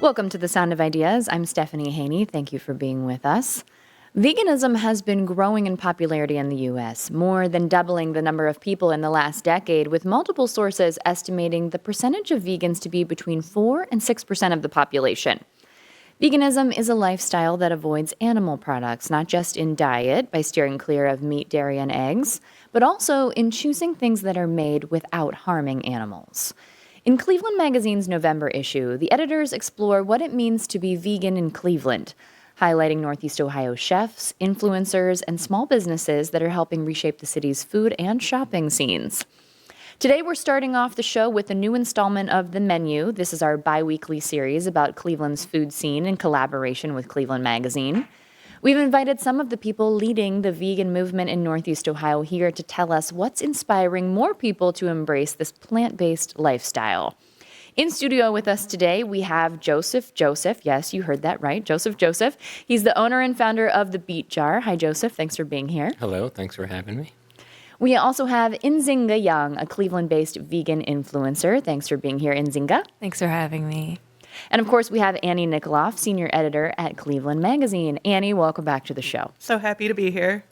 Welcome to The Sound of Ideas. I'm Stephanie Haney. Thank you for being with us. Veganism has been growing in popularity in the U.S., more than doubling the number of people in the last decade, with multiple sources estimating the percentage of vegans to be between 4 and 6% of the population. Veganism is a lifestyle that avoids animal products, not just in diet by steering clear of meat, dairy, and eggs, but also in choosing things that are made without harming animals. In Cleveland Magazine's November issue, the editors explore what it means to be vegan in Cleveland, highlighting Northeast Ohio chefs, influencers, and small businesses that are helping reshape the city's food and shopping scenes. Today, we're starting off the show with a new installment of The Menu. This is our bi-weekly series about Cleveland's food scene in collaboration with Cleveland Magazine. We've invited some of the people leading the vegan movement in Northeast Ohio here to tell us what's inspiring more people to embrace this plant-based lifestyle. In studio with us today, we have Joseph. Yes, you heard that right. Joseph. He's the owner and founder of The Beet Jar. Hi, Joseph. Thanks for being here. Hello. Thanks for having me. We also have Nzinga Young, a Cleveland-based vegan influencer. Thanks for being here, Nzinga. Thanks for having me. And of course, we have Annie Nikoloff, senior editor at Cleveland Magazine. Annie, welcome back to the show. So happy to be here.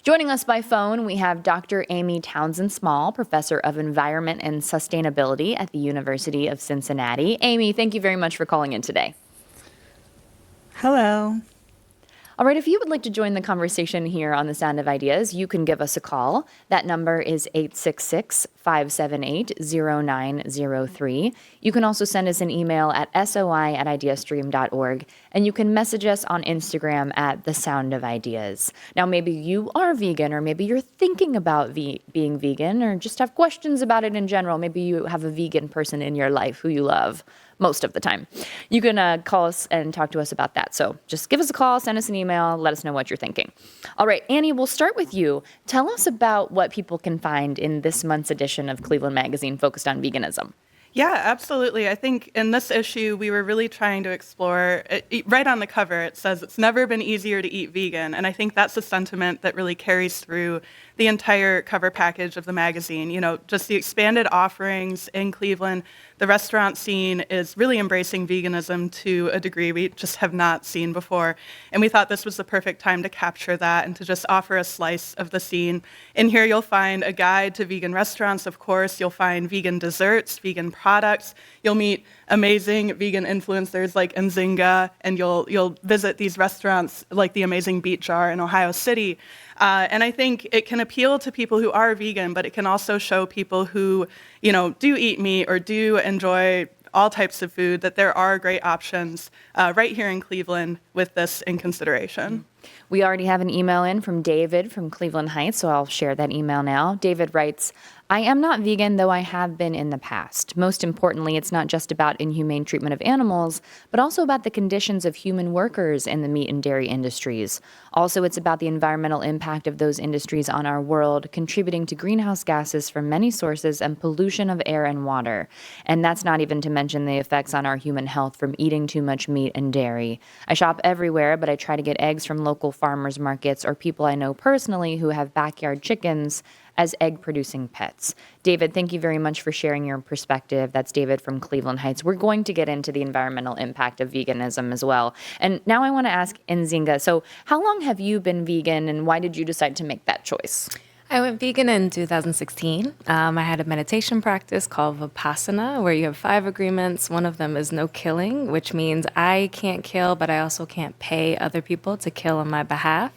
Joining us by phone, we have Dr. Amy Townsend Small, professor of environment and sustainability at the University of Cincinnati. Amy, thank you very much for calling in today. Hello. All right, if you would like to join the conversation here on The Sound of Ideas, you can give us a call. That number is 866-578-0903. You can also send us an email at soi@ideastream.org, and you can message us on Instagram at The Sound of Ideas. Now, maybe you are vegan, or maybe you're thinking about being vegan, or just have questions about it in general. Maybe you have a vegan person in your life who you love most of the time. You can call us and talk to us about that. So just give us a call, send us an email, let us know what you're thinking. All right, Annie, we'll start with you. Tell us about what people can find in this month's edition of Cleveland Magazine focused on veganism. Yeah, absolutely. I think in this issue, we were really trying to explore, right on the cover, it says it's never been easier to eat vegan. And I think that's a sentiment that really carries through the entire cover package of the magazine. You know, just the expanded offerings in Cleveland. The restaurant scene is really embracing veganism to a degree we just have not seen before. And we thought this was the perfect time to capture that and to just offer a slice of the scene. In here, you'll find a guide to vegan restaurants, of course. You'll find vegan desserts, vegan products. You'll meet amazing vegan influencers like Nzinga, and you'll visit these restaurants like the amazing Beet Jar in Ohio City. And I think it can appeal to people who are vegan, but it can also show people who, do eat meat or do enjoy all types of food, that there are great options right here in Cleveland with this in consideration. We already have an email in from David from Cleveland Heights, so I'll share that email now. David writes, I am not vegan, though I have been in the past. Most importantly, it's not just about inhumane treatment of animals, but also about the conditions of human workers in the meat and dairy industries. Also, it's about the environmental impact of those industries on our world, contributing to greenhouse gases from many sources and pollution of air and water. And that's not even to mention the effects on our human health from eating too much meat and dairy. I shop everywhere, but I try to get eggs from local farmers markets or people I know personally who have backyard chickens as egg-producing pets. David, thank you very much for sharing your perspective. That's David from Cleveland Heights. We're going to get into the environmental impact of veganism as well. And now I want to ask Nzinga, so how long have you been vegan, and why did you decide to make that choice? I went vegan in 2016. I had a meditation practice called Vipassana, where you have 5 agreements. One of them is no killing, which means I can't kill, but I also can't pay other people to kill on my behalf.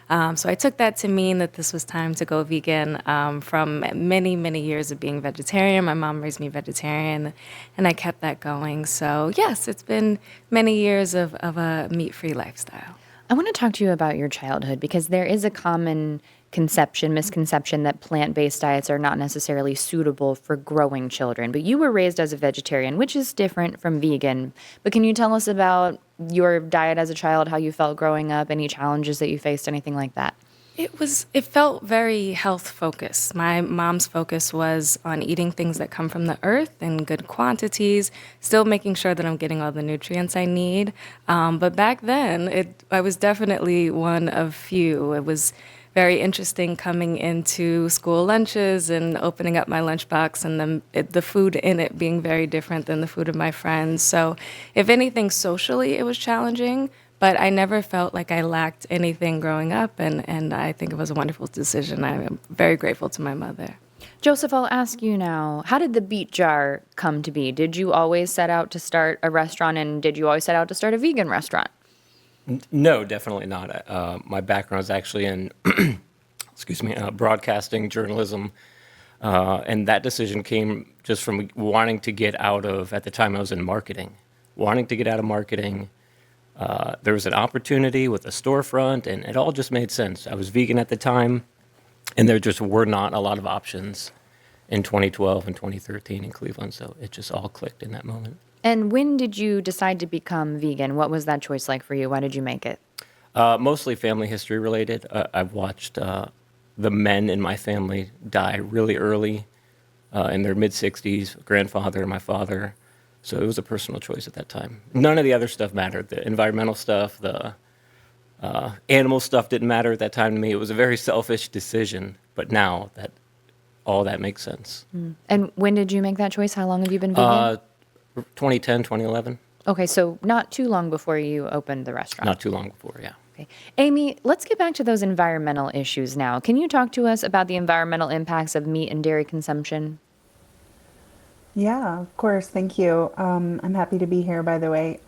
So I took that to mean that this was time to go vegan from many, many years of being vegetarian. My mom raised me vegetarian, and I kept that going. So yes, it's been many years of a meat-free lifestyle. I want to talk to you about your childhood, because there is a common misconception that plant-based diets are not necessarily suitable for growing children. But you were raised as a vegetarian, which is different from vegan. But can you tell us about your diet as a child, how you felt growing up, any challenges that you faced, anything like that? It felt very health focused. My mom's focus was on eating things that come from the earth in good quantities, still making sure that I'm getting all the nutrients I need. But back then, I was definitely one of few. It was very interesting coming into school lunches and opening up my lunchbox and the food in it being very different than the food of my friends. So if anything, socially, it was challenging, but I never felt like I lacked anything growing up, and I think it was a wonderful decision. I am very grateful to my mother. Joseph, I'll ask you now, how did the Beet Jar come to be? Did you always set out to start a restaurant, and did you always set out to start a vegan restaurant? No, definitely not. My background is actually in, excuse me, broadcasting, journalism, and that decision came just from wanting to get out of, at the time I was in marketing, wanting to get out of marketing. There was an opportunity with a storefront, and it all just made sense. I was vegan at the time, and there just were not a lot of options in 2012 and 2013 in Cleveland, so it just all clicked in that moment. And when did you decide to become vegan? What was that choice like for you? Why did you make it? Mostly family history related. I've watched the men in my family die really early, in their mid-60s, grandfather and my father. So it was a personal choice at that time. None of the other stuff mattered. The environmental stuff, the animal stuff didn't matter at that time to me. It was a very selfish decision, but now that all that makes sense. And when did you make that choice? How long have you been vegan? 2010, 2011, Okay, so not too long before you opened the restaurant. not too long before, yeah. Okay. Amy, let's get back to those environmental issues now. Can you talk to us about the environmental impacts of meat and dairy consumption? Yeah, of course. Thank you. I'm happy to be here, by the way.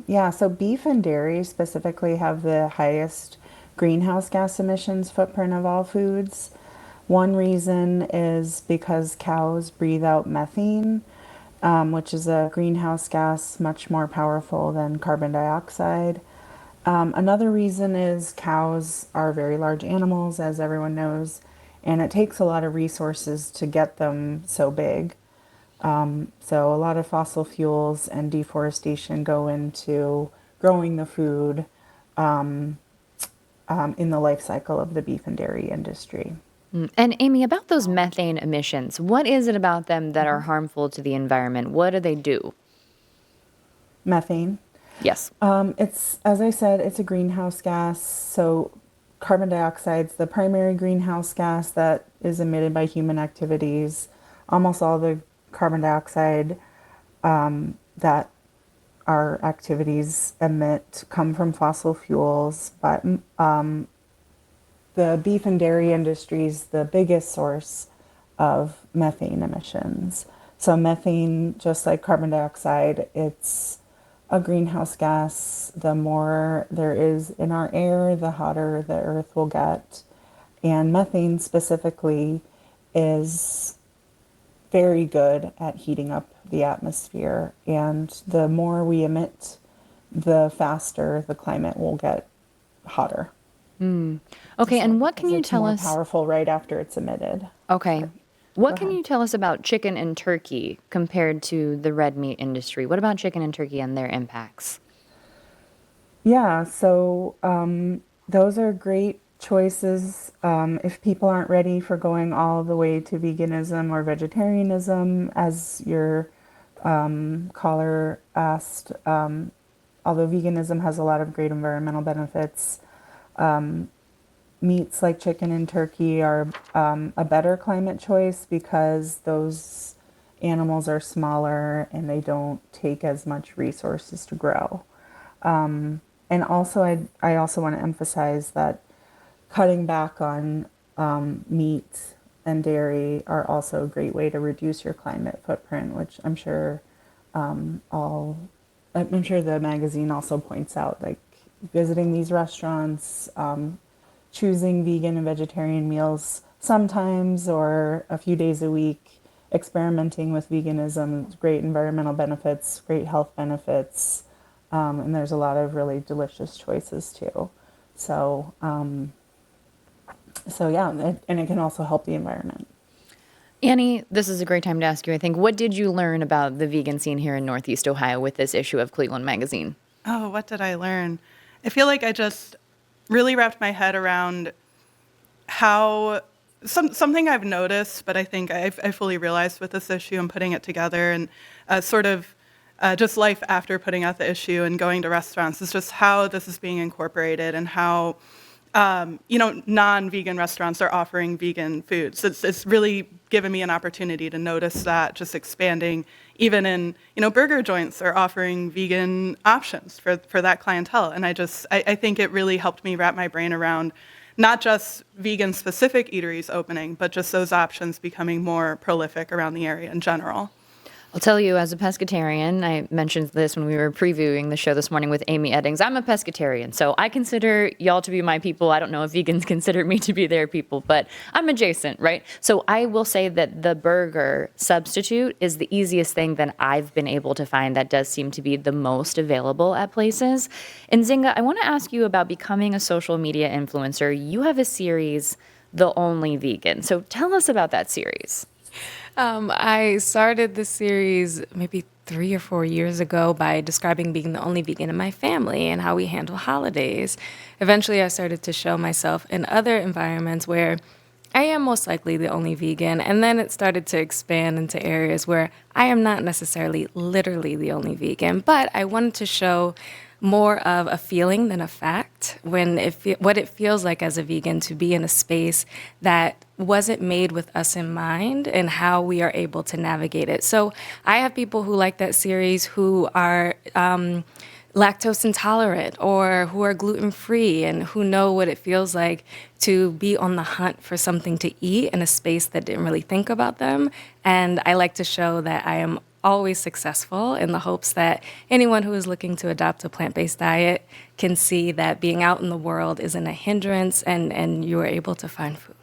Yeah, so beef and dairy specifically have the highest greenhouse gas emissions footprint of all foods. One reason is because cows breathe out methane, which is a greenhouse gas much more powerful than carbon dioxide. Another reason is cows are very large animals, as everyone knows, and it takes a lot of resources to get them so big. So a lot of fossil fuels and deforestation go into growing the food in the life cycle of the beef and dairy industry. And Amy, about those methane emissions, what is it about them that are harmful to the environment? What do they do? Methane. Yes. It's, as I said, it's a greenhouse gas. So carbon dioxide's the primary greenhouse gas that is emitted by human activities. Almost all the carbon dioxide that our activities emit come from fossil fuels, but the beef and dairy industry is the biggest source of methane emissions. So methane, just like carbon dioxide, it's a greenhouse gas. The more there is in our air, the hotter the earth will get. And methane specifically is very good at heating up the atmosphere. And the more we emit, the faster the climate will get hotter. Okay, and what can you It's tell more us? powerful right after it's emitted. Okay. What can you tell us about chicken and turkey compared to the red meat industry? What about chicken and turkey and their impacts? Yeah, so those are great choices. If people aren't ready for going all the way to veganism or vegetarianism, as your caller asked, although veganism has a lot of great environmental benefits, meats like chicken and turkey are a better climate choice because those animals are smaller and they don't take as much resources to grow. And also, I also want to emphasize that cutting back on meat and dairy are also a great way to reduce your climate footprint, which I'm sure I'm sure the magazine also points out, like visiting these restaurants, choosing vegan and vegetarian meals sometimes or a few days a week, experimenting with veganism, great environmental benefits, great health benefits, and there's a lot of really delicious choices too. So, yeah, and it can also help the environment. Annie, this is a great time to ask you, I think. What did you learn about the vegan scene here in Northeast Ohio with this issue of Cleveland Magazine? Oh, what did I learn? I feel like I just really wrapped my head around how something I've noticed, but I think I fully realized with this issue and putting it together and sort of just life after putting out the issue and going to restaurants is just how this is being incorporated and how non-vegan restaurants are offering vegan foods. It's really given me an opportunity to notice that, just expanding. Even in, burger joints are offering vegan options for that clientele. And I think it really helped me wrap my brain around not just vegan-specific eateries opening, but just those options becoming more prolific around the area in general. I'll tell you, as a pescatarian, I mentioned this when we were previewing the show this morning with Amy Eddings. I'm a pescatarian, so I consider y'all to be my people. I don't know if vegans consider me to be their people, but I'm adjacent, right? So I will say that the burger substitute is the easiest thing that I've been able to find that does seem to be the most available at places. And Zinga, I want to ask you about becoming a social media influencer. You have a series, The Only Vegan. So tell us about that series. I started this series maybe 3 or 4 years ago by describing being the only vegan in my family and how we handle holidays. Eventually, I started to show myself in other environments where I am most likely the only vegan, and then it started to expand into areas where I am not necessarily literally the only vegan, but I wanted to show more of a feeling than a fact what it feels like as a vegan to be in a space that wasn't made with us in mind and how we are able to navigate it. So I have people who like that series who are lactose intolerant or who are gluten free and who know what it feels like to be on the hunt for something to eat in a space that didn't really think about them. And I like to show that I am always successful in the hopes that anyone who is looking to adopt a plant-based diet can see that being out in the world isn't a hindrance and you are able to find food.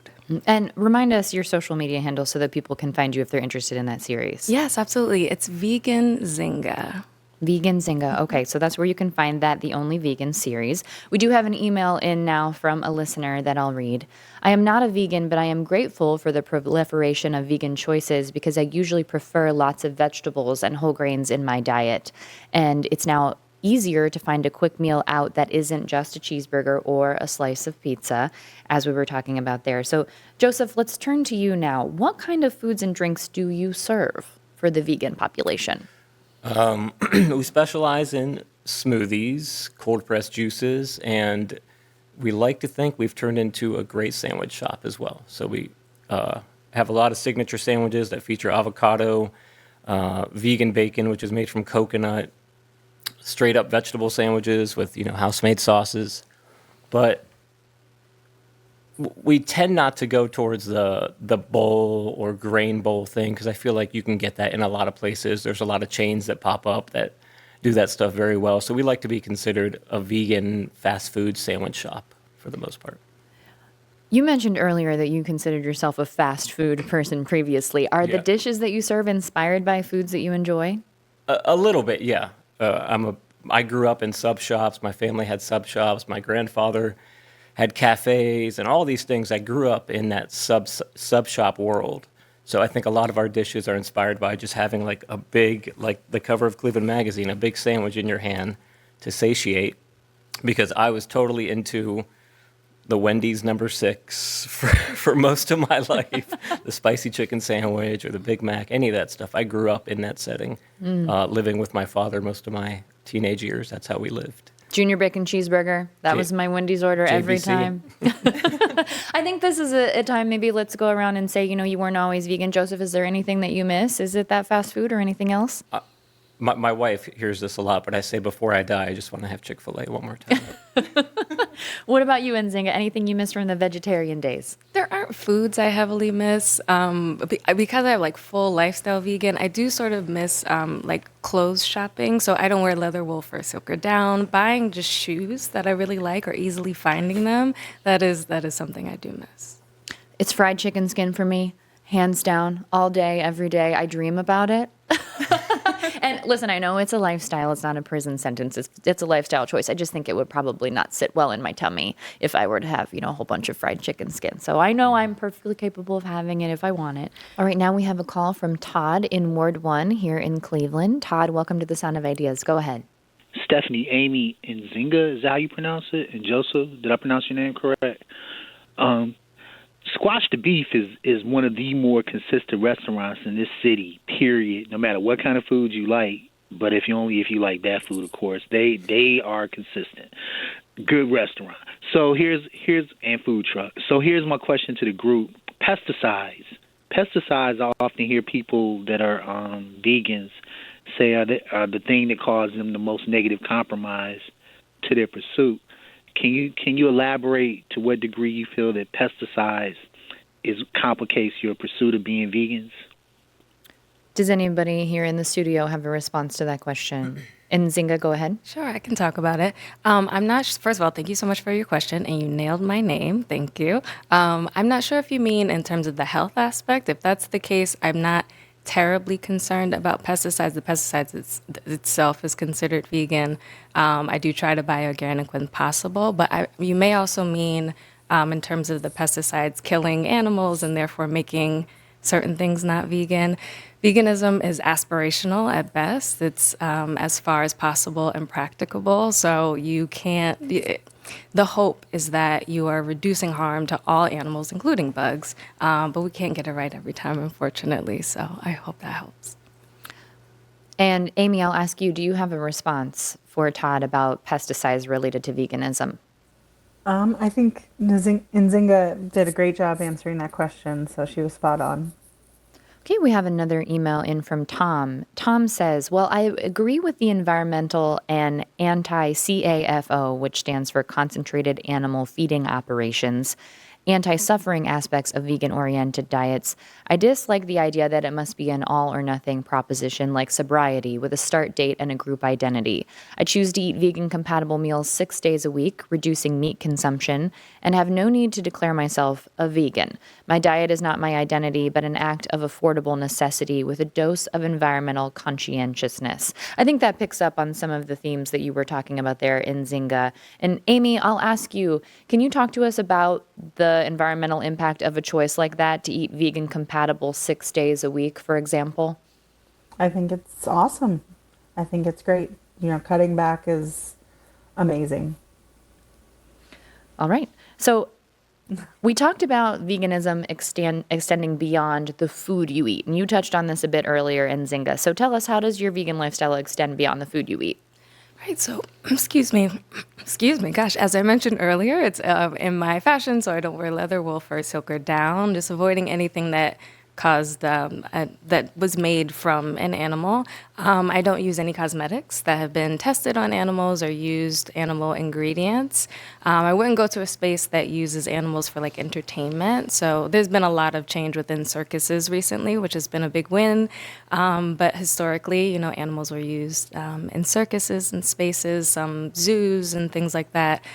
And remind us your social media handle so that people can find you if they're interested in that series. Yes, absolutely. It's Vegan Zinga. Vegan Zinga. Okay, so that's where you can find that, The Only Vegan series. We do have an email in now from a listener that I'll read. I am not a vegan, but I am grateful for the proliferation of vegan choices because I usually prefer lots of vegetables and whole grains in my diet. And it's now easier to find a quick meal out that isn't just a cheeseburger or a slice of pizza, as we were talking about there. So, Joseph, let's turn to you now. What kind of foods and drinks do you serve for the vegan population? We specialize in smoothies, cold pressed juices, and we like to think we've turned into a great sandwich shop as well. So we have a lot of signature sandwiches that feature avocado, vegan bacon, which is made from coconut, straight up vegetable sandwiches with house-made sauces. But we tend not to go towards the bowl or grain bowl thing because I feel like you can get that in a lot of places. There's a lot of chains that pop up that do that stuff very well. So we like to be considered a vegan fast food sandwich shop for the most part. You mentioned earlier that you considered yourself a fast food person previously. Are the Yeah. dishes that you serve inspired by foods that you enjoy? A little bit, yeah. I grew up in sub shops. My family had sub shops. My grandfather had cafes and all these things. I grew up in that sub shop world. So I think a lot of our dishes are inspired by just having like a big, like the cover of Cleveland Magazine, a big sandwich in your hand to satiate. Because I was totally into the Wendy's number 6 for most of my life, the spicy chicken sandwich or the Big Mac, any of that stuff. I grew up in that setting, living with my father most of my teenage years. That's how we lived. Junior bacon cheeseburger. That was my Wendy's order every JBC. time. I think this is a time, maybe let's go around and say, you weren't always vegan. Joseph, is there anything that you miss? Is it that fast food or anything else? My wife hears this a lot, but I say before I die, I just want to have Chick-fil-A one more time. What about you, Nzinga? Anything you miss from the vegetarian days? There aren't foods I heavily miss. Because I have like full lifestyle vegan, I do sort of miss like clothes shopping. So I don't wear leather, wool, fur, silk, or down. Buying just shoes that I really like or easily finding them, that is something I do miss. It's fried chicken skin for me, hands down, all day, every day. I dream about it. And listen, I know it's a lifestyle. It's not a prison sentence. It's a lifestyle choice. I just think it would probably not sit well in my tummy if I were to have, a whole bunch of fried chicken skin. So I know I'm perfectly capable of having it if I want it. All right, now we have a call from Todd in Ward 1 here in Cleveland. Todd, welcome to the Sound of Ideas. Go ahead. Stephanie, Amy, and Zinga, is that how you pronounce it? And Joseph, did I pronounce your name correct? Squash the Beef is one of the more consistent restaurants in this city, period, no matter what kind of food you like. But if you like that food, of course, they are consistent. Good restaurant. So here's and food truck. So here's my question to the group: pesticides. Pesticides. I often hear people that are vegans say are the thing that causes them the most negative compromise to their pursuit. Can you elaborate to what degree you feel that pesticides complicates your pursuit of being vegans? Does anybody here in the studio have a response to that question? And Zinga, go ahead. Sure, I can talk about it. I'm not, first of all, thank you so much for your question, and you nailed my name. Thank you. I'm not sure if you mean in terms of the health aspect. If that's the case, I'm not terribly concerned about pesticides. The pesticides itself is considered vegan. I do try to buy organic when possible, but you may also mean in terms of the pesticides killing animals and therefore making certain things not vegan. Veganism is aspirational at best. It's as far as possible and practicable. So you can't, the hope is that you are reducing harm to all animals, including bugs. But we can't get it right every time, unfortunately. So I hope that helps. And Amy, I'll ask you, do you have a response for Todd about pesticides related to veganism? I think Nzinga did a great job answering that question, so she was spot on. Okay, we have another email in from Tom. Tom says, well, I agree with the environmental and anti-CAFO, which stands for Concentrated Animal Feeding Operations, anti-suffering aspects of vegan-oriented diets. I dislike the idea that it must be an all-or-nothing proposition like sobriety with a start date and a group identity. I choose to eat vegan-compatible meals 6 days a week, reducing meat consumption, and have no need to declare myself a vegan. My diet is not my identity, but an act of affordable necessity with a dose of environmental conscientiousness. I think that picks up on some of the themes that you were talking about there in Zinga. And Amy, I'll ask you, can you talk to us about the environmental impact of a choice like that to eat vegan compatible 6 days a week, for example? I think it's awesome. I think it's great. Cutting back is amazing. All right. So we talked about veganism extending beyond the food you eat, and you touched on this a bit earlier in Zinga. So tell us, how does your vegan lifestyle extend beyond the food you eat? Right, so, excuse me, gosh, as I mentioned earlier, it's in my fashion, so I don't wear leather, wool, fur, silk, or down, just avoiding anything that that was made from an animal. I don't use any cosmetics that have been tested on animals or used animal ingredients. I wouldn't go to a space that uses animals for like entertainment. So there's been a lot of change within circuses recently, which has been a big win. But historically, animals were used in circuses and spaces, some zoos and things like that.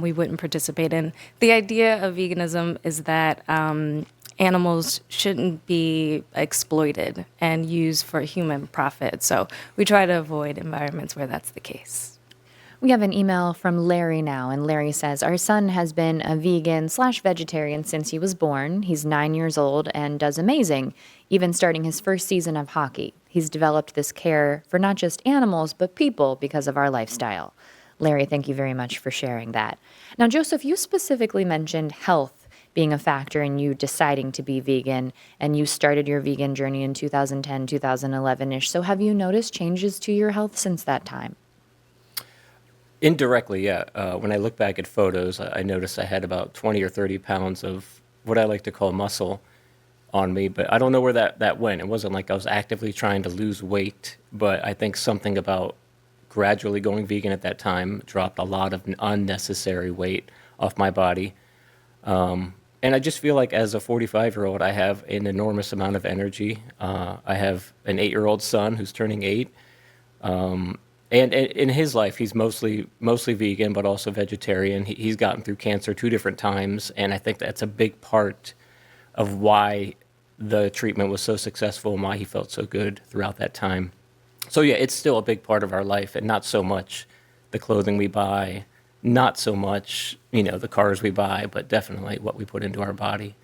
We wouldn't participate in. The idea of veganism is that animals shouldn't be exploited and used for human profit. So we try to avoid environments where that's the case. We have an email from Larry now, and Larry says, our son has been a vegan/vegetarian since he was born. He's 9 years old and does amazing, even starting his first season of hockey. He's developed this care for not just animals, but people because of our lifestyle. Larry, thank you very much for sharing that. Now, Joseph, you specifically mentioned health being a factor in you deciding to be vegan, and you started your vegan journey in 2010, 2011-ish. So have you noticed changes to your health since that time? Indirectly, yeah. When I look back at photos, I noticed I had about 20 or 30 pounds of what I like to call muscle on me, but I don't know where that went. It wasn't like I was actively trying to lose weight, but I think something about gradually going vegan at that time dropped a lot of unnecessary weight off my body. And I just feel like as a 45-year-old, I have an enormous amount of energy. I have an 8-year-old son who's turning 8. And in his life, he's mostly vegan, but also vegetarian. He's gotten through cancer 2 different times, and I think that's a big part of why the treatment was so successful and why he felt so good throughout that time. So yeah, it's still a big part of our life, and not so much the clothing we buy, not so much, the cars we buy, but definitely what we put into our body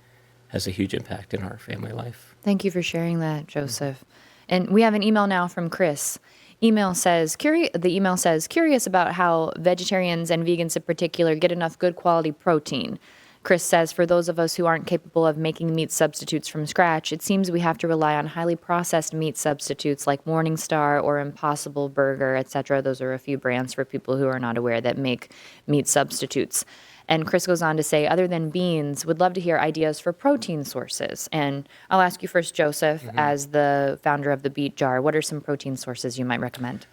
has a huge impact in our family life. Thank you for sharing that, Joseph. And we have an email now from Chris. The email says, curious about how vegetarians and vegans in particular get enough good quality protein. Chris says, for those of us who aren't capable of making meat substitutes from scratch, it seems we have to rely on highly processed meat substitutes like Morningstar or Impossible Burger, etc. Those are a few brands for people who are not aware that make meat substitutes. And Chris goes on to say, other than beans, would love to hear ideas for protein sources. And I'll ask you first, Joseph, as the founder of the Beet Jar, what are some protein sources you might recommend?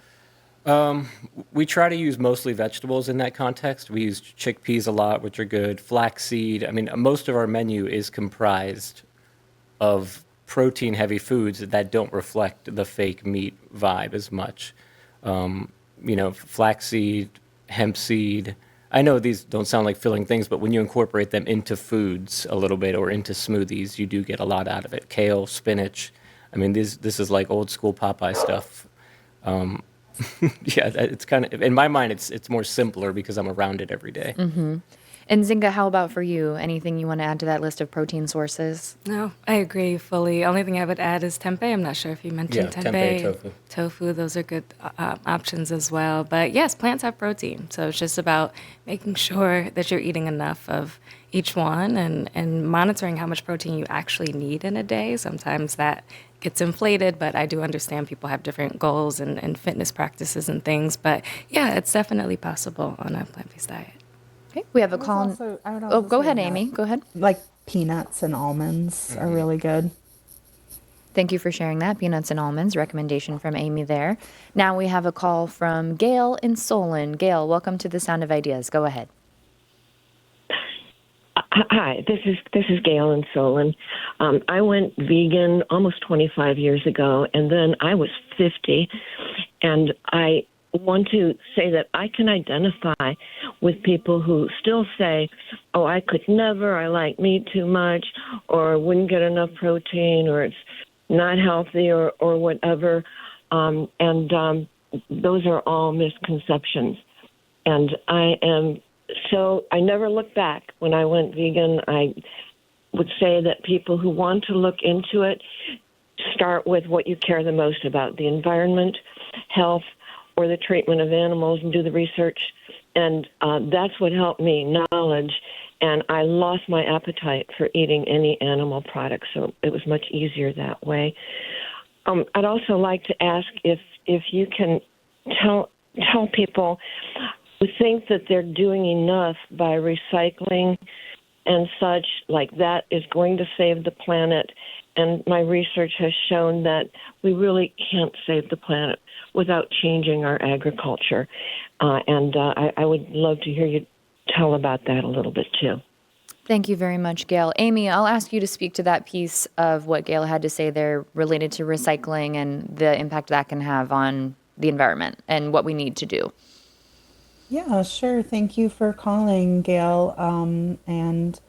We try to use mostly vegetables in that context. We use chickpeas a lot, which are good. Flaxseed. I mean, most of our menu is comprised of protein-heavy foods that don't reflect the fake meat vibe as much. Flaxseed, hemp seed. I know these don't sound like filling things, but when you incorporate them into foods a little bit or into smoothies, you do get a lot out of it. Kale, spinach. I mean, this is like old school Popeye stuff. Yeah, it's kind of, in my mind, it's more simpler because I'm around it every day. And Zinga, how about for you? Anything you want to add to that list of protein sources? No, I agree fully. Only thing I would add is tempeh. I'm not sure if you mentioned Yeah, tempeh, tofu. Tofu, those are good options as well. But yes, plants have protein. So it's just about making sure that you're eating enough of each one and monitoring how much protein you actually need in a day. Sometimes that gets inflated, but I do understand people have different goals and fitness practices and things. But yeah, it's definitely possible on a plant-based diet. Okay, we have a I would call. also Go say ahead, that, Amy. Go ahead. Like peanuts and almonds are really good. Thank you for sharing that. Peanuts and almonds, recommendation from Amy there. Now we have a call from Gail in Solon. Gail, welcome to the Sound of Ideas. Go ahead. Hi, this is Gail in Solon. I went vegan almost 25 years ago, and then I was 50, and I want to say that I can identify with people who still say, oh, I could never, I like meat too much, or wouldn't get enough protein, or it's not healthy, or whatever. Those are all misconceptions. And I never looked back when I went vegan. I would say that people who want to look into it start with what you care the most about, the environment, health, or the treatment of animals, and do the research. And that's what helped me, knowledge. And I lost my appetite for eating any animal products, so it was much easier that way. I'd also like to ask if you can tell people who think that they're doing enough by recycling and such, like that is going to save the planet. And my research has shown that we really can't save the planet without changing our agriculture. I would love to hear you tell about that a little bit too. Thank you very much, Gail. Amy, I'll ask you to speak to that piece of what Gail had to say there related to recycling and the impact that can have on the environment and what we need to do. Yeah, sure. Thank you for calling, Gail. And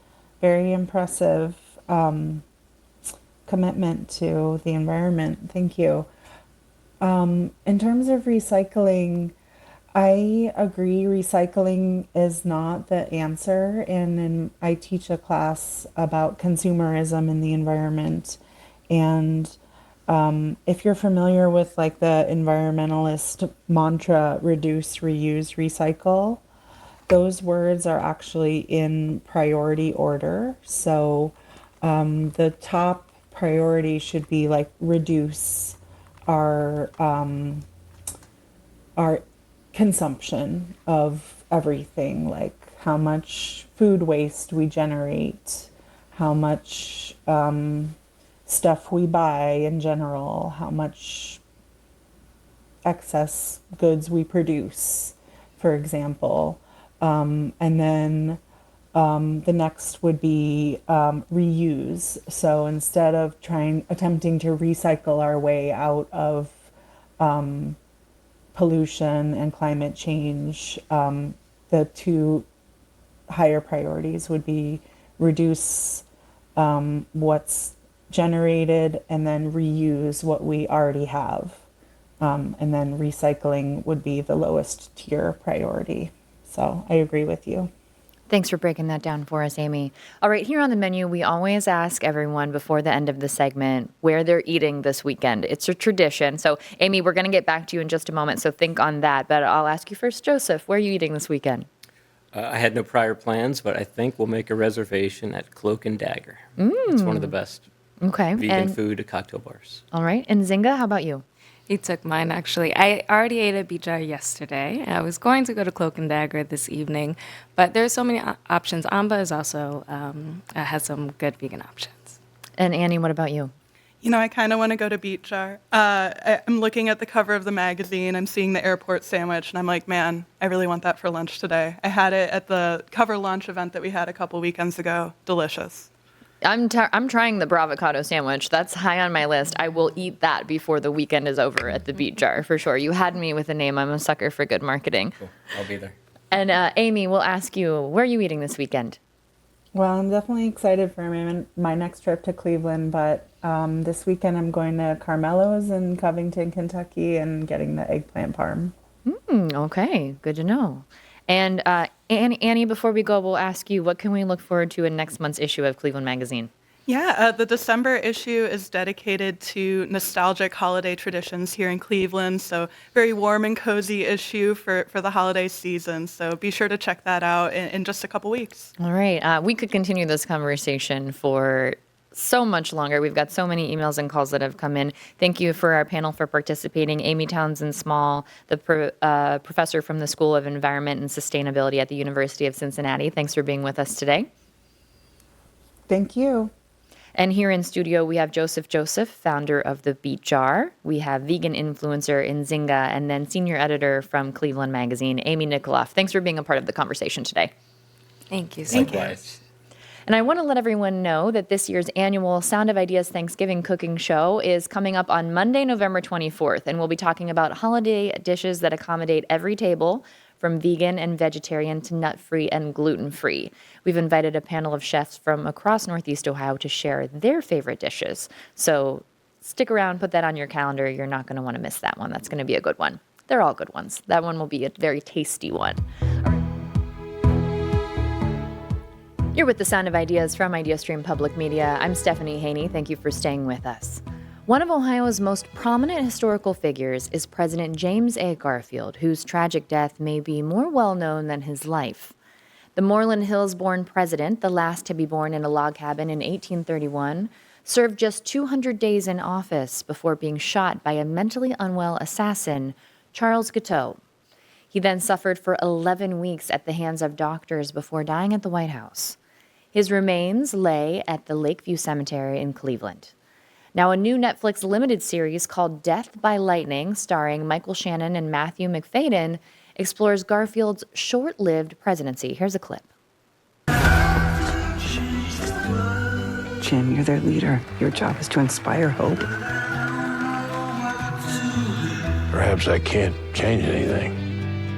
very impressive commitment to the environment. Thank you. In terms of recycling, I agree recycling is not the answer. And I teach a class about consumerism in the environment. And if you're familiar with like the environmentalist mantra, reduce, reuse, recycle, those words are actually in priority order. So the top priority should be like reduce our consumption of everything, like how much food waste we generate, how much stuff we buy in general, how much excess goods we produce, for example. And then the next would be reuse. So instead of attempting to recycle our way out of pollution and climate change, the two higher priorities would be reduce what's generated and then reuse what we already have. And then recycling would be the lowest tier priority. So I agree with you. Thanks for breaking that down for us, Amy. All right, here on the menu, we always ask everyone before the end of the segment where they're eating this weekend. It's a tradition. So, Amy, we're going to get back to you in just a moment, so think on that. But I'll ask you first, Joseph, where are you eating this weekend? I had no prior plans, but I think we'll make a reservation at Cloak and Dagger. It's one of the best Okay. vegan And food cocktail bars. all right. And Zinga, how about you? He took mine, actually. I already ate at Beach Jar yesterday. I was going to go to Cloak and Dagger this evening, but there's so many options. Amba is also has some good vegan options. And Annie, what about you? You know, I kind of want to go to Beach Jar. I'm looking at the cover of the magazine. I'm seeing the airport sandwich, and I'm like, man, I really want that for lunch today. I had it at the cover launch event that we had a couple weekends ago. Delicious. I'm trying the Bravocado sandwich. That's high on my list. I will eat that before the weekend is over at the Beach Jar for sure. You had me with a name. I'm a sucker for good marketing. Cool. I'll be there. And Amy, we'll ask you, where are you eating this weekend? Well, I'm definitely excited for my next trip to Cleveland, but this weekend I'm going to Carmelo's in Covington, Kentucky, and getting the eggplant parm. Okay, good to know. And Annie, before we go, we'll ask you, what can we look forward to in next month's issue of Cleveland Magazine? Yeah, the December issue is dedicated to nostalgic holiday traditions here in Cleveland. So very warm and cozy issue for the holiday season. So be sure to check that out in just a couple weeks. All right. We could continue this conversation for so much longer. We've got so many emails and calls that have come in. Thank you for our panel for participating. Amy Townsend Small, the professor from the School of Environment and Sustainability at the University of Cincinnati. Thanks for being with us today. Thank you. And here in studio, we have Joseph, founder of The Beet Jar. We have vegan influencer Nzinga, and then senior editor from Cleveland Magazine, Amy Nikoloff. Thanks for being a part of the conversation today. Thank you so much. Likewise. And I want to let everyone know that this year's annual Sound of Ideas Thanksgiving cooking show is coming up on Monday, November 24th, and we'll be talking about holiday dishes that accommodate every table, from vegan and vegetarian to nut-free and gluten-free. We've invited a panel of chefs from across Northeast Ohio to share their favorite dishes. So stick around, put that on your calendar. You're not going to want to miss that one. That's going to be a good one. They're all good ones. That one will be a very tasty one. You're with the Sound of Ideas from IdeaStream Public Media. I'm Stephanie Haney. Thank you for staying with us. One of Ohio's most prominent historical figures is President James A. Garfield, whose tragic death may be more well-known than his life. The Moreland Hills-born president, the last to be born in a log cabin in 1831, served just 200 days in office before being shot by a mentally unwell assassin, Charles Guiteau. He then suffered for 11 weeks at the hands of doctors before dying at the White House. His remains lay at the Lakeview Cemetery in Cleveland. Now, a new Netflix limited series called Death by Lightning, starring Michael Shannon and Matthew McFadyen, explores Garfield's short-lived presidency. Here's a clip. Jim, you're their leader. Your job is to inspire hope. Perhaps I can't change anything.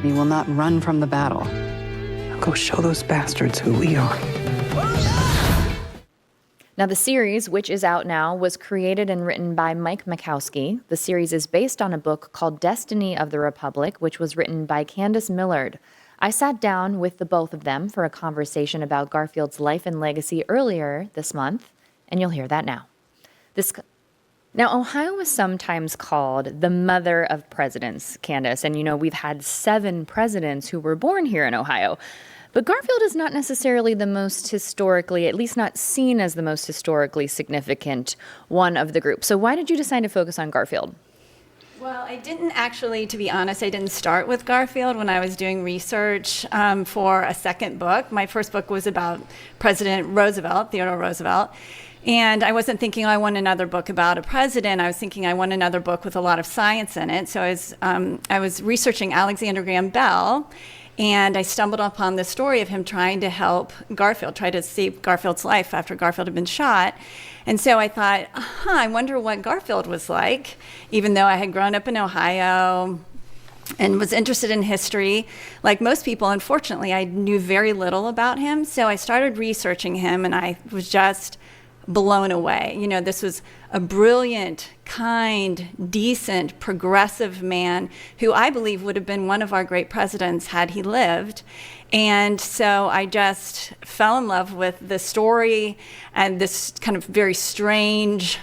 We will not run from the battle. Now go show those bastards who we are. Now, the series, which is out now, was created and written by Mike Makowski. The series is based on a book called Destiny of the Republic, which was written by Candace Millard. I sat down with the both of them for a conversation about Garfield's life and legacy earlier this month, and you'll hear that now. Now, Ohio is sometimes called the mother of presidents, Candace, and we've had 7 presidents who were born here in Ohio. But Garfield is not necessarily the most historically, at least not seen as the most historically significant one of the group. So why did you decide to focus on Garfield? Well, I didn't actually, to be honest, I didn't start with Garfield when I was doing research for a second book. My first book was about President Roosevelt, Theodore Roosevelt. And I wasn't thinking, I want another book about a president. I was thinking I want another book with a lot of science in it. So I was researching Alexander Graham Bell. And I stumbled upon the story of him trying to help Garfield, try to save Garfield's life after Garfield had been shot. And so I thought, I wonder what Garfield was like, even though I had grown up in Ohio and was interested in history. Like most people, unfortunately, I knew very little about him. So I started researching him, and I was just blown away. You know, this was a brilliant, kind, decent, progressive man who I believe would have been one of our great presidents had he lived. And so I just fell in love with the story and this kind of very strange,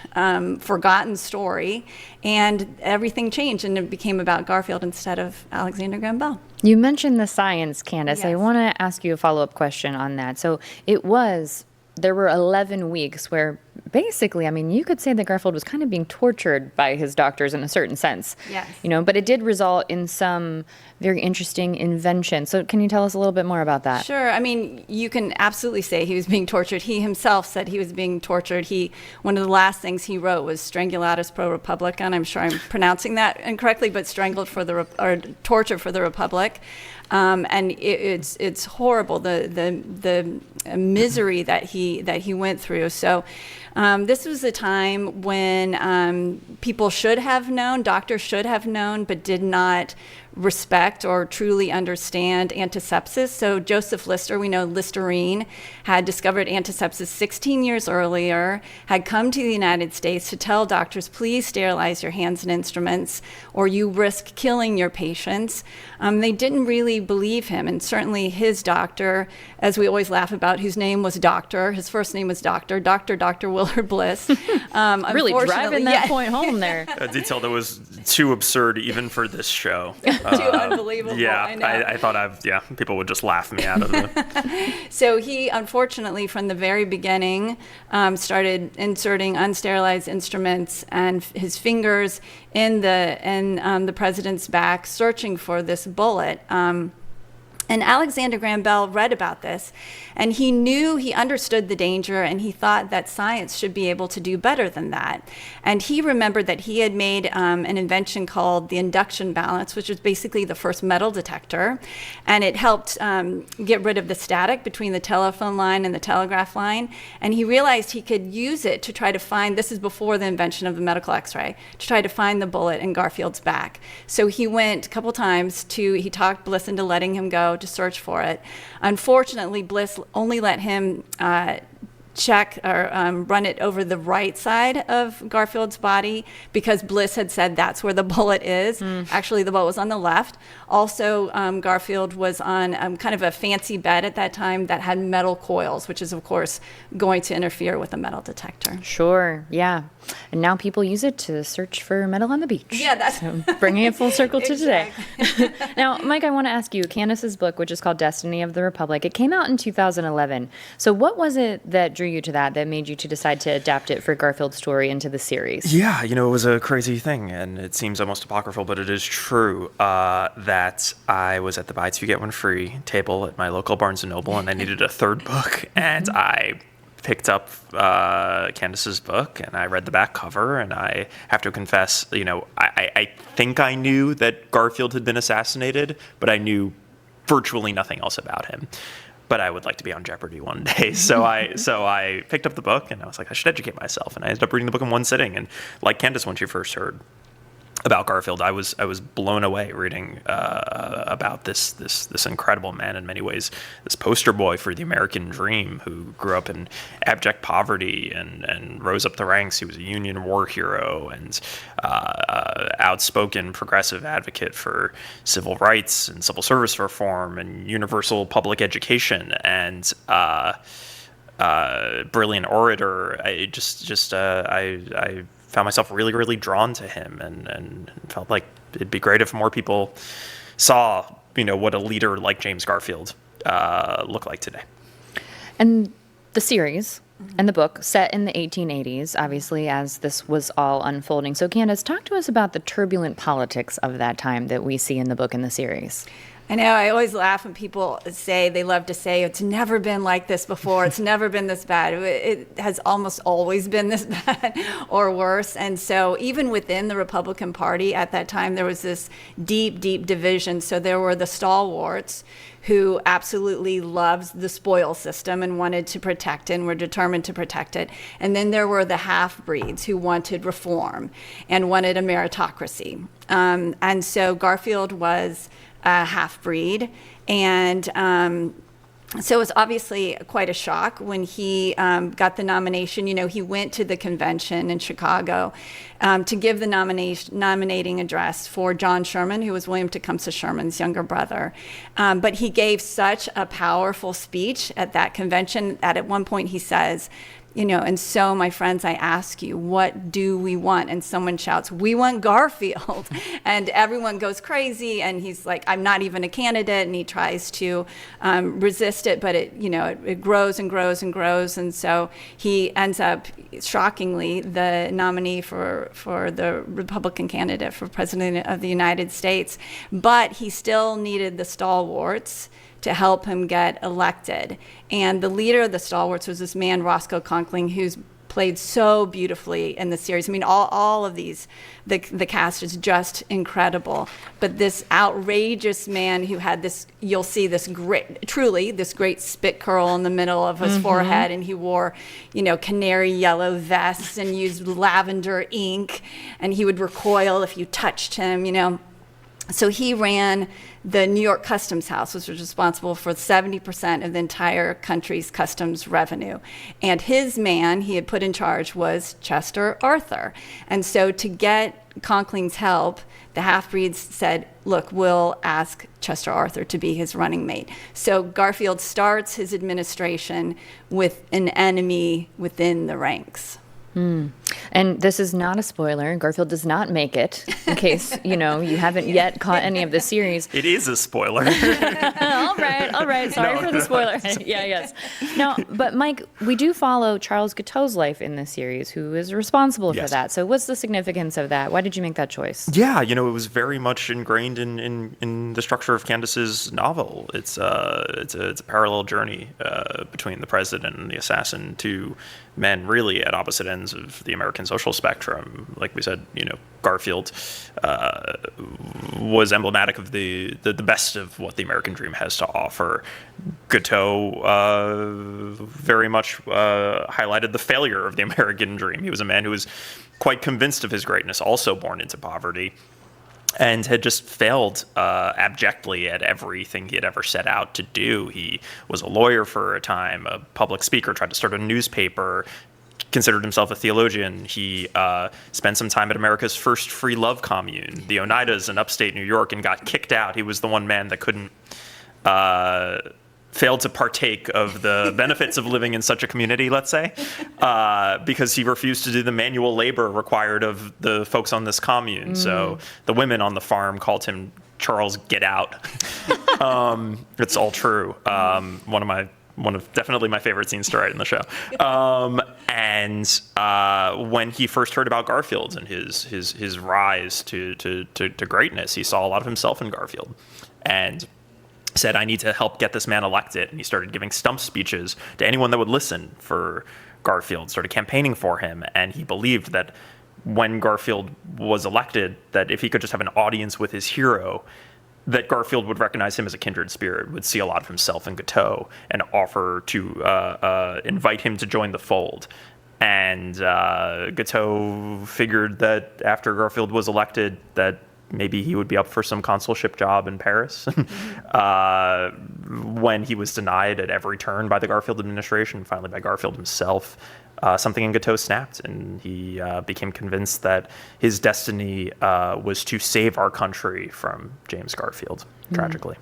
forgotten story. And everything changed, and it became about Garfield instead of Alexander Graham Bell. You mentioned the science, Candace. I Yes. want to ask you a follow-up question on that. So there were 11 weeks where basically, I mean, you could say that Garfield was kind of being tortured by his doctors in a certain sense. Yes. You know, but it did result in some very interesting invention. So can you tell us a little bit more about that? Sure. I mean, you can absolutely say he was being tortured. He himself said he was being tortured. One of the last things he wrote was Strangulatus pro Republica. I'm sure I'm pronouncing that incorrectly, but or torture for the Republic. And it's horrible, the misery that he went through. So this was a time when people should have known, doctors should have known, but did not respect or truly understand antisepsis. So Joseph Lister, we know Listerine, had discovered antisepsis 16 years earlier, had come to the United States to tell doctors, please sterilize your hands and instruments, or you risk killing your patients. They didn't really believe him, and certainly his doctor, as we always laugh about, whose name was Doctor, his first name was Dr. Really Willard Bliss. driving that point home there. A detail that was too absurd even for this show. Too unbelievable. Yeah, I know. I thought people would just laugh me out of it. So he, unfortunately, from the very beginning, started inserting unsterilized instruments and his fingers in the president's back, searching for this bullet. And Alexander Graham Bell read about this, and he understood the danger, and he thought that science should be able to do better than that. And he remembered that he had made an invention called the induction balance, which was basically the first metal detector, and it helped get rid of the static between the telephone line and the telegraph line. And he realized he could use it to try to find, this is before the invention of the medical x-ray, to try to find the bullet in Garfield's back. So he went a couple times he talked Bliss into letting him go to search for it. Unfortunately, Bliss only let him check or run it over the right side of Garfield's body because Bliss had said that's where the bullet is. Actually, the bullet was on the left. Also, Garfield was on kind of a fancy bed at that time that had metal coils, which is, of course, going to interfere with a metal detector. Sure, yeah. And now people use it to search for metal on the beach. Yeah, that's so bringing it full circle to today. Exactly. Now, Mike, I want to ask you, Candace's book, which is called Destiny of the Republic, it came out in 2011. So what was it that drew you to that made you to decide to adapt it for Garfield's story into the series? Yeah, it was a crazy thing, and it seems almost apocryphal, but it is true that I was at the buy two, get one free table at my local Barnes & Noble, and I needed a third book, and I picked up Candace's book, and I read the back cover, and I have to confess, I think I knew that Garfield had been assassinated, but I knew virtually nothing else about him. But I would like to be on Jeopardy one day. So I picked up the book, and I was like, I should educate myself. And I ended up reading the book in one sitting. And like Candace, when she first heard about Garfield, I was blown away reading about this incredible man, in many ways, this poster boy for the American dream, who grew up in abject poverty and rose up the ranks. He was a Union war hero and outspoken progressive advocate for civil rights and civil service reform and universal public education, and brilliant orator. I found myself really, really drawn to him, and felt like it'd be great if more people saw, what a leader like James Garfield looked like today. And the series and the book set in the 1880s, obviously, as this was all unfolding. So Candace, talk to us about the turbulent politics of that time that we see in the book and the series. I know, I always laugh when people they love to say, it's never been like this before, it's never been this bad. It has almost always been this bad or worse. And so even within the Republican Party at that time, there was this deep, deep division. So there were the stalwarts who absolutely loved the spoil system and wanted to protect it and were determined to protect it. And then there were the half-breeds who wanted reform and wanted a meritocracy. And so Garfield was a half-breed, and So it was obviously quite a shock when he got the nomination. You know, he went to the convention in Chicago to give the nominating address for John Sherman, who was William Tecumseh Sherman's younger brother. But he gave such a powerful speech at that convention that at one point he says, you know, and so, my friends, I ask you, what do we want? And someone shouts, we want Garfield. And everyone goes crazy. And he's like, I'm not even a candidate. And he tries to resist it, but it grows and grows and grows. And so he ends up, shockingly, the nominee for the Republican candidate for president of the United States. But he still needed the stalwarts to help him get elected. And the leader of the stalwarts was this man, Roscoe Conkling, who's played so beautifully in the series. I mean, all of these, the cast is just incredible. But this outrageous man who had this, you'll see this great spit curl in the middle of his forehead, and he wore, canary yellow vests and used lavender ink, and he would recoil if you touched him, So he ran the New York Customs House, which was responsible for 70% of the entire country's customs revenue. And his man he had put in charge was Chester Arthur. And so to get Conkling's help, the half-breeds said, look, we'll ask Chester Arthur to be his running mate. So Garfield starts his administration with an enemy within the ranks. And this is not a spoiler. Garfield does not make it, in case, you haven't yet caught any of the series. It is a spoiler. All right. Sorry for the spoiler. Yes. No, but Mike, we do follow Charles Guiteau's life in this series, who is responsible for that. So what's the significance of that? Why did you make that choice? Yeah, it was very much ingrained in the structure of Candace's novel. It's a parallel journey between the president and the assassin, two men really at opposite ends of the American social spectrum. Like we said, Garfield was emblematic of the best of what the American dream has to offer. Guiteau very much highlighted the failure of the American dream. He was a man who was quite convinced of his greatness, also born into poverty, and had just failed abjectly at everything he had ever set out to do. He was a lawyer for a time, a public speaker, tried to start a newspaper, considered himself a theologian. He spent some time at America's first free love commune, the Oneidas in upstate New York, and got kicked out. He was the one man that couldn't fail to partake of the benefits of living in such a community, let's say, because he refused to do the manual labor required of the folks on this commune. So the women on the farm called him Charles Get Out. It's all true. One of definitely my favorite scenes to write in the show. And when he first heard about Garfield and his rise to greatness, he saw a lot of himself in Garfield, and said, I need to help get this man elected. And he started giving stump speeches to anyone that would listen for Garfield, started campaigning for him. And he believed that when Garfield was elected, that if he could just have an audience with his hero, that Garfield would recognize him as a kindred spirit, would see a lot of himself in Guiteau, and offer to invite him to join the fold. And Guiteau figured that after Garfield was elected, that maybe he would be up for some consulship job in Paris. When he was denied at every turn by the Garfield administration, finally by Garfield himself, something in Guiteau snapped, and he became convinced that his destiny was to save our country from James Garfield, tragically.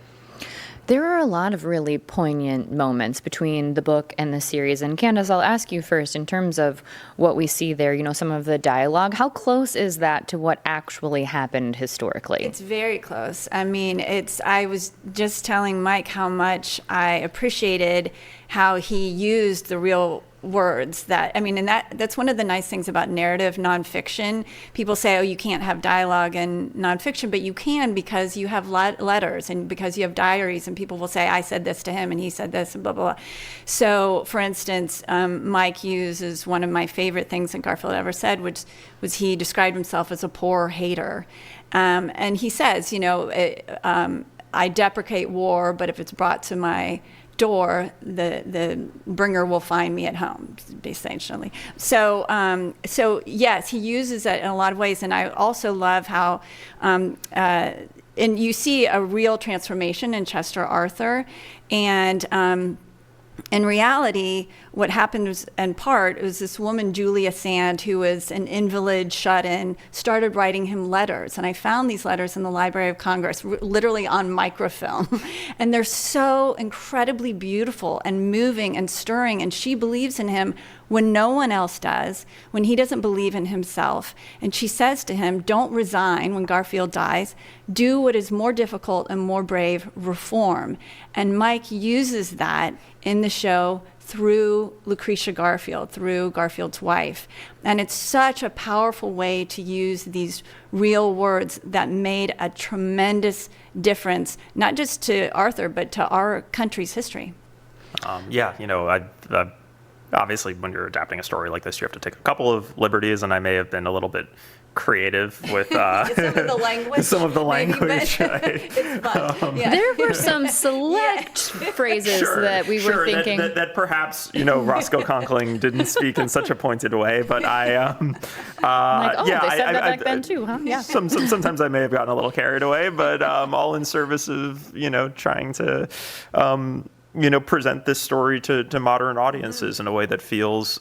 There are a lot of really poignant moments between the book and the series. And Candace, I'll ask you first, in terms of what we see there, some of the dialogue, how close is that to what actually happened historically? It's very close. I mean, I was just telling Mike how much I appreciated how he used the real words and that's one of the nice things about narrative nonfiction. People say, oh, you can't have dialogue in nonfiction, but you can, because you have letters and because you have diaries, and people will say, I said this to him and he said this and blah, blah, blah. So, for instance, Mike uses one of my favorite things that Garfield ever said, which was he described himself as a poor hater. And he says, I deprecate war, but if it's brought to my door, the bringer will find me at home, essentially. So yes, he uses that in a lot of ways. And I also love how and you see a real transformation in Chester Arthur. And in reality, what happened was, in part, it was this woman, Julia Sand, who was an invalid shut-in, started writing him letters. And I found these letters in the Library of Congress, literally on microfilm. And they're so incredibly beautiful and moving and stirring. And she believes in him when no one else does, when he doesn't believe in himself. And she says to him, don't resign when Garfield dies. Do what is more difficult and more brave, reform. And Mike uses that in the show through Lucretia Garfield, through Garfield's wife. And it's such a powerful way to use these real words that made a tremendous difference, not just to Arthur, but to our country's history. Obviously, when you're adapting a story like this, you have to take a couple of liberties, and I may have been a little bit creative with some of the language. some of the language. It's fun. Yeah. There were some select phrases that we were thinking. That perhaps, Roscoe Conkling didn't speak in such a pointed way, but I... they said that back then too, huh? Yeah. Sometimes I may have gotten a little carried away, but all in service of, trying to... present this story to modern audiences in a way that feels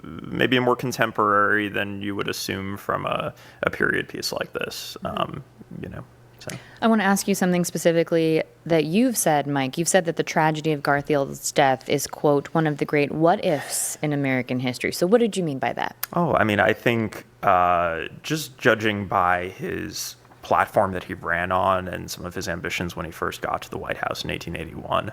maybe more contemporary than you would assume from a period piece like this. So. I want to ask you something specifically that you've said, Mike. You've said that the tragedy of Garfield's death is, quote, one of the great what-ifs in American history. So what did you mean by that? I think just judging by his platform that he ran on and some of his ambitions when he first got to the White House in 1881,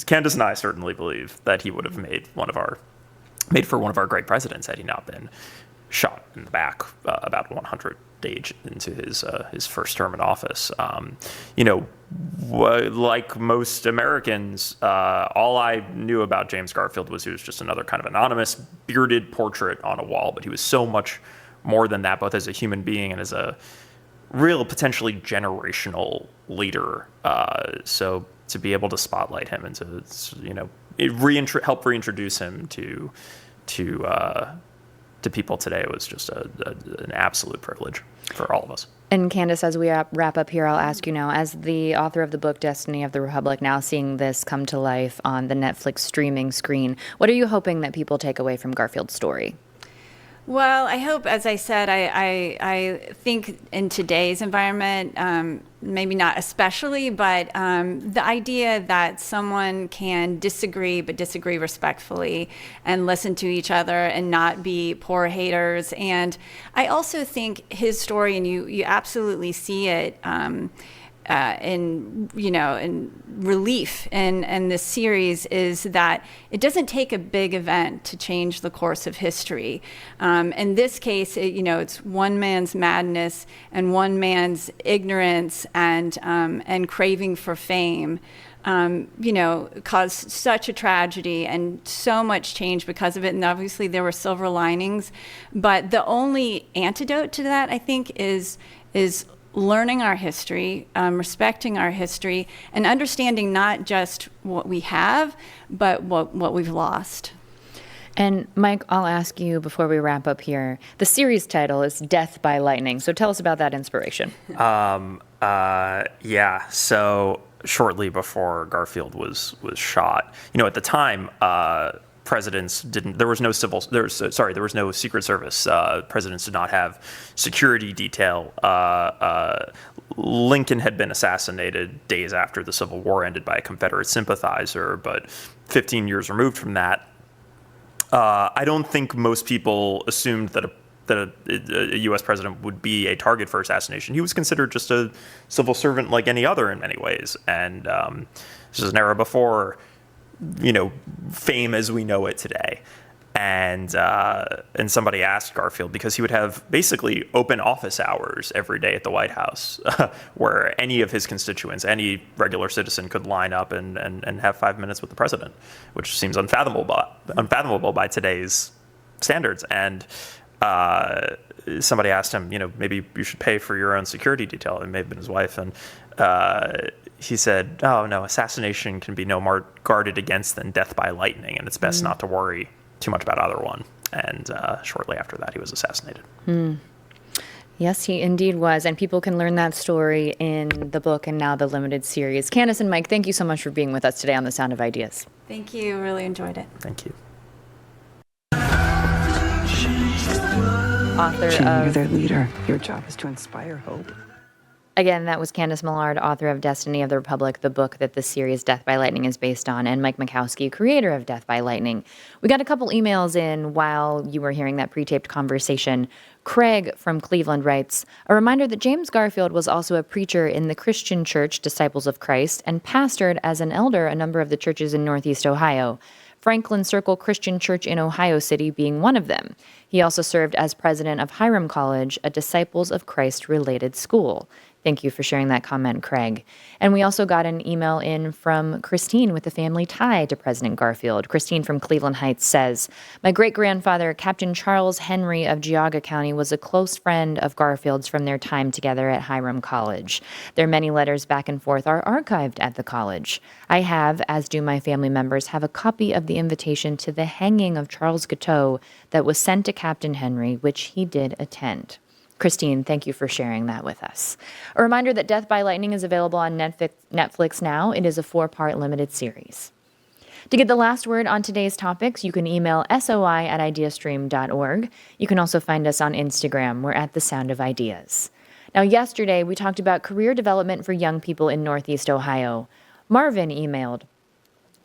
Candace and I certainly believe that he would have made for one of our great presidents had he not been shot in the back about 100 days into his first term in office. Like most Americans, all I knew about James Garfield was he was just another kind of anonymous bearded portrait on a wall, but he was so much more than that, both as a human being and as a real potentially generational leader. So to be able to spotlight him and to help reintroduce him to people today was just an absolute privilege for all of us. And Candace, as we wrap up here, I'll ask you now, as the author of the book Destiny of the Republic, now seeing this come to life on the Netflix streaming screen, what are you hoping that people take away from Garfield's story? Well, I hope, as I said, I think in today's environment, maybe not especially, but the idea that someone can disagree, but disagree respectfully and listen to each other and not be poor haters. And I also think his story, and you absolutely see it in relief in this series, is that it doesn't take a big event to change the course of history. In this case, it's one man's madness and one man's ignorance and craving for fame caused such a tragedy and so much change because of it. And obviously there were silver linings, but the only antidote to that, I think, is learning our history, respecting our history, and understanding not just what we have, but what we've lost. And Mike, I'll ask you before we wrap up here. The series title is Death by Lightning. So tell us about that inspiration. So shortly before Garfield was shot, at the time, presidents didn't. There was no Secret Service. Presidents did not have security detail. Lincoln had been assassinated days after the Civil War ended by a Confederate sympathizer, but 15 years removed from that, I don't think most people assumed that a U.S. president would be a target for assassination. He was considered just a civil servant like any other in many ways, and this is an era before fame as we know it today. And somebody asked Garfield, because he would have basically open office hours every day at the White House, where any of his constituents, any regular citizen, could line up and have 5 minutes with the president, which seems unfathomable by today's standards. And somebody asked him, maybe you should pay for your own security detail. It may have been his wife, and he said, "Oh no, assassination can be no more guarded against than death by lightning, and it's best not to worry too much about either one." And shortly after that, he was assassinated. Yes, he indeed was. And people can learn that story in the book and now the limited series. Candace and Mike, thank you so much for being with us today on The Sound of Ideas. Thank you. Really enjoyed it. Thank you. Author Jen, you're of, their leader. Your job is to inspire hope. again, that was Candace Millard, author of Destiny of the Republic, the book that the series Death by Lightning is based on, and Mike Makowski, creator of Death by Lightning. We got a couple emails in while you were hearing that pre-taped conversation. Craig from Cleveland writes, a reminder that James Garfield was also a preacher in the Christian Church, Disciples of Christ, and pastored as an elder a number of the churches in Northeast Ohio. Franklin Circle Christian Church in Ohio City being one of them. He also served as president of Hiram College, a Disciples of Christ related school. Thank you for sharing that comment, Craig. And we also got an email in from Christine with a family tie to President Garfield. Christine from Cleveland Heights says, my great-grandfather, Captain Charles Henry of Geauga County, was a close friend of Garfield's from their time together at Hiram College. Their many letters back and forth are archived at the college. I have, as do my family members, have a copy of the invitation to the hanging of Charles Guiteau that was sent to Captain Henry, which he did attend. Christine, thank you for sharing that with us. A reminder that Death by Lightning is available on Netflix now. It is a 4-part limited series. To get the last word on today's topics, you can email soi@ideastream.org. You can also find us on Instagram. We're at The Sound of Ideas. Now, yesterday, we talked about career development for young people in Northeast Ohio. Marvin emailed,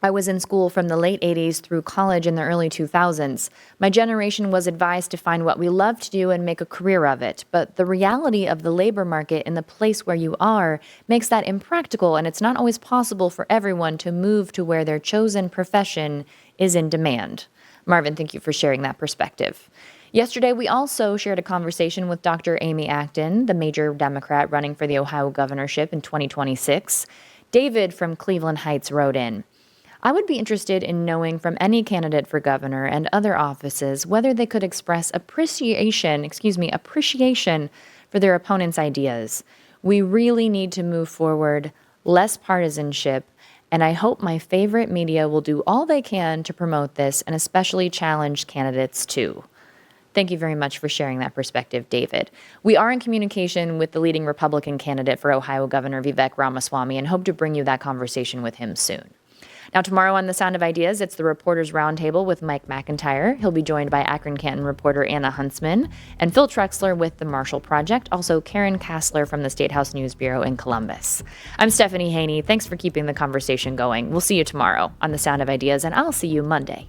I was in school from the late 80s through college in the early 2000s. My generation was advised to find what we love to do and make a career of it. But the reality of the labor market in the place where you are makes that impractical, and it's not always possible for everyone to move to where their chosen profession is in demand. Marvin, thank you for sharing that perspective. Yesterday, we also shared a conversation with Dr. Amy Acton, the major Democrat running for the Ohio governorship in 2026. David from Cleveland Heights wrote in, I would be interested in knowing from any candidate for governor and other offices whether they could express appreciation for their opponent's ideas. We really need to move forward, less partisanship, and I hope my favorite media will do all they can to promote this and especially challenge candidates too. Thank you very much for sharing that perspective, David. We are in communication with the leading Republican candidate for Ohio Governor Vivek Ramaswamy and hope to bring you that conversation with him soon. Now, tomorrow on The Sound of Ideas, it's the Reporters Roundtable with Mike McIntyre. He'll be joined by Akron-Canton reporter Anna Huntsman and Phil Trexler with The Marshall Project, also Karen Kassler from the State House News Bureau in Columbus. I'm Stephanie Haney. Thanks for keeping the conversation going. We'll see you tomorrow on The Sound of Ideas, and I'll see you Monday.